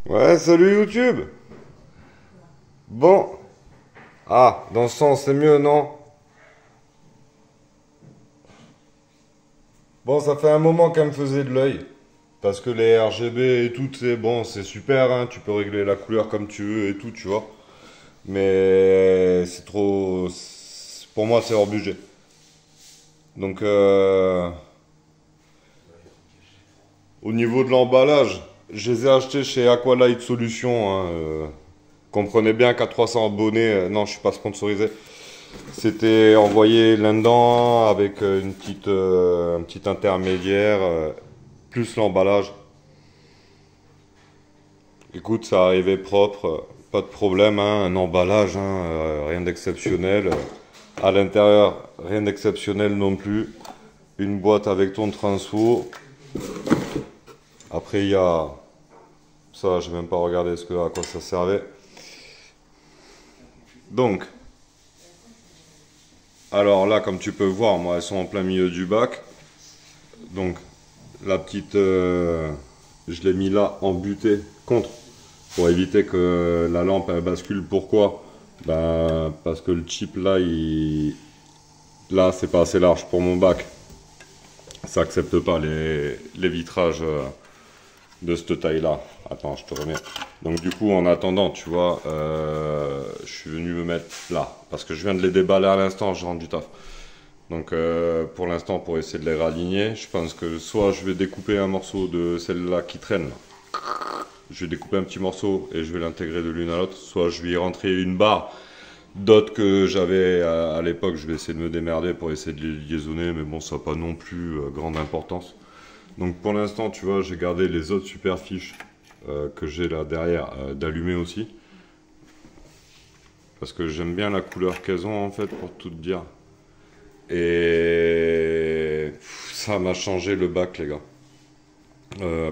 Ouais, salut YouTube. Bon. Ah, dans ce sens, c'est mieux, non? Bon, ça fait un moment qu'elle me faisait de l'œil. Parce que les RGB et tout, c'est bon, c'est super, hein. Tu peux régler la couleur comme tu veux et tout, tu vois. Mais c'est trop. Pour moi, c'est hors budget. Donc, au niveau de l'emballage, je les ai achetés chez Aqualight Solutions, hein. Comprenez bien qu'à 300 abonnés, non, je suis pas sponsorisé. C'était envoyé là-dedans avec un petit intermédiaire, plus l'emballage. Écoute, ça arrivait propre, pas de problème, hein, un emballage, hein, rien d'exceptionnel. À l'intérieur, rien d'exceptionnel non plus. Une boîte avec ton transfo. Après, il y a ça, j'ai même pas regardé à quoi ça servait. Donc, alors là, comme tu peux voir, moi, elles sont en plein milieu du bac. Donc, la petite, je l'ai mis là en butée contre pour éviter que la lampe elle bascule. Pourquoi? Ben, parce que le chip là, là c'est pas assez large pour mon bac. Ça accepte pas les vitrages de cette taille là. Attends, je te remets. Donc du coup, en attendant, tu vois, je suis venu me mettre là parce que je viens de les déballer à l'instant, je rentre du taf. Donc pour l'instant, pour essayer de les raligner, je pense que soit je vais découper un morceau de celle-là qui traîne, je vais découper un petit morceau et je vais l'intégrer de l'une à l'autre, soit je vais y rentrer une barre d'autres que j'avais à l'époque, je vais essayer de me démerder pour essayer de les liaisonner, mais bon, ça n'a pas non plus grande importance. Donc pour l'instant, tu vois, j'ai gardé les autres super fiches que j'ai là derrière d'allumer aussi. Parce que j'aime bien la couleur qu'elles ont en fait, pour tout te dire. Et ça m'a changé le bac, les gars.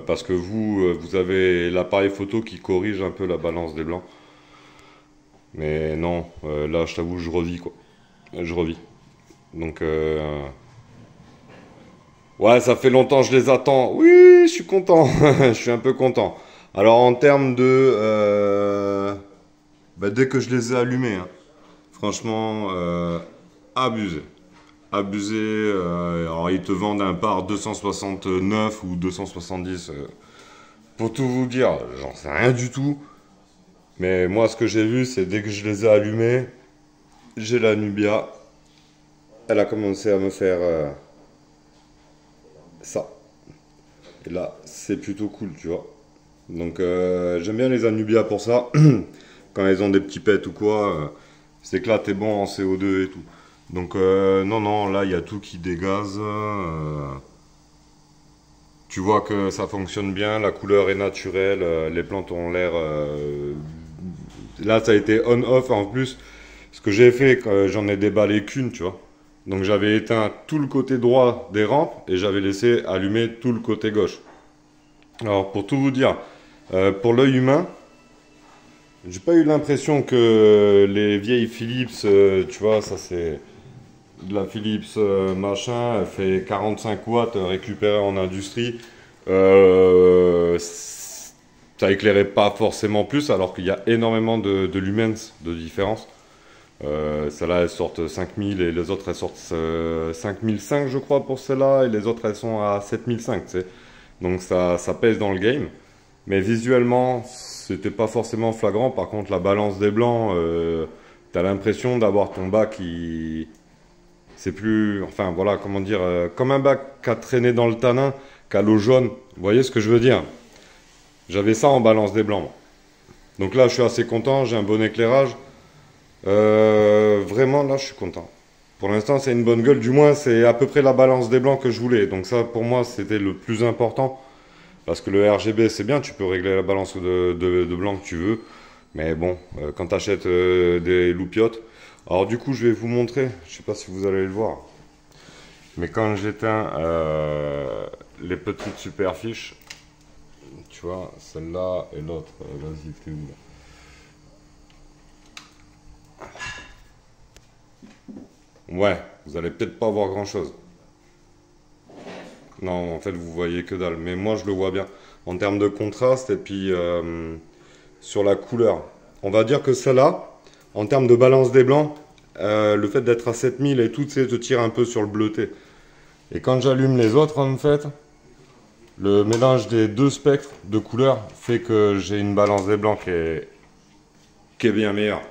Parce que vous avez l'appareil photo qui corrige un peu la balance des blancs. Mais non, là, je t'avoue, je revis quoi. Je revis. Donc, ouais, ça fait longtemps que je les attends. Oui, je suis content. Je suis un peu content. Alors, en termes de. Bah, dès que je les ai allumés, hein, franchement, abusé. Abusé. Alors, ils te vendent un par 269 ou 270. Pour tout vous dire, j'en sais rien du tout. Mais moi, ce que j'ai vu, c'est dès que je les ai allumés, j'ai la Nubia. Elle a commencé à me faire ça. Et là, c'est plutôt cool, tu vois. Donc, j'aime bien les Anubia pour ça. Quand elles ont des petits pets ou quoi, c'est que là, t'es bon en CO2 et tout. Donc, non, non, là, il y a tout qui dégaze. Tu vois que ça fonctionne bien, la couleur est naturelle, les plantes ont l'air. Là, ça a été on-off en plus. Ce que j'ai fait, j'en ai déballé qu'une, tu vois. Donc j'avais éteint tout le côté droit des rampes et j'avais laissé allumer tout le côté gauche. Alors pour tout vous dire, pour l'œil humain, j'ai pas eu l'impression que les vieilles Philips, tu vois, ça c'est de la Philips machin, elle fait 45 watts récupérée en industrie. Ça éclairait pas forcément plus alors qu'il y a énormément de lumens de différence. Celles-là, elles sortent 5000 et les autres, elles sortent 5005, je crois, pour celles-là. Et les autres, elles sont à 7005, tu sais. Donc ça pèse dans le game. Mais visuellement, c'était pas forcément flagrant. Par contre, la balance des blancs, t'as l'impression d'avoir ton bac qui... C'est plus... Enfin, voilà, comment dire... comme un bac qui a traîné dans le tanin, qui a l'eau jaune. Vous voyez ce que je veux dire? J'avais ça en balance des blancs, moi. Donc là, je suis assez content. J'ai un bon éclairage. Vraiment, là, je suis content. Pour l'instant, c'est une bonne gueule. Du moins, c'est à peu près la balance des blancs que je voulais. Donc ça, pour moi, c'était le plus important. Parce que le RGB, c'est bien. Tu peux régler la balance de blanc que tu veux. Mais bon, quand tu achètes des loupiottes. Alors du coup, je vais vous montrer. Je sais pas si vous allez le voir. Mais quand j'éteins les petites super fiches, tu vois, celle-là et l'autre. Vas-y, t'es où là? Ouais, vous allez peut-être pas voir grand-chose. Non, en fait, vous voyez que dalle. Mais moi, je le vois bien. en termes de contraste et puis sur la couleur. On va dire que celle-là, en termes de balance des blancs, le fait d'être à 7000 et tout, te tire un peu sur le bleuté. Et quand j'allume les autres, en fait, le mélange des deux spectres de couleurs fait que j'ai une balance des blancs qui est bien meilleure.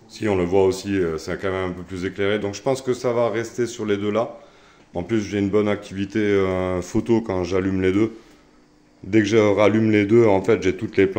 Si on le voit aussi, c'est quand même un peu plus éclairé. Donc je pense que ça va rester sur les deux là. En plus, j'ai une bonne activité photo quand j'allume les deux. Dès que je rallume les deux, en fait, j'ai toutes les plantes.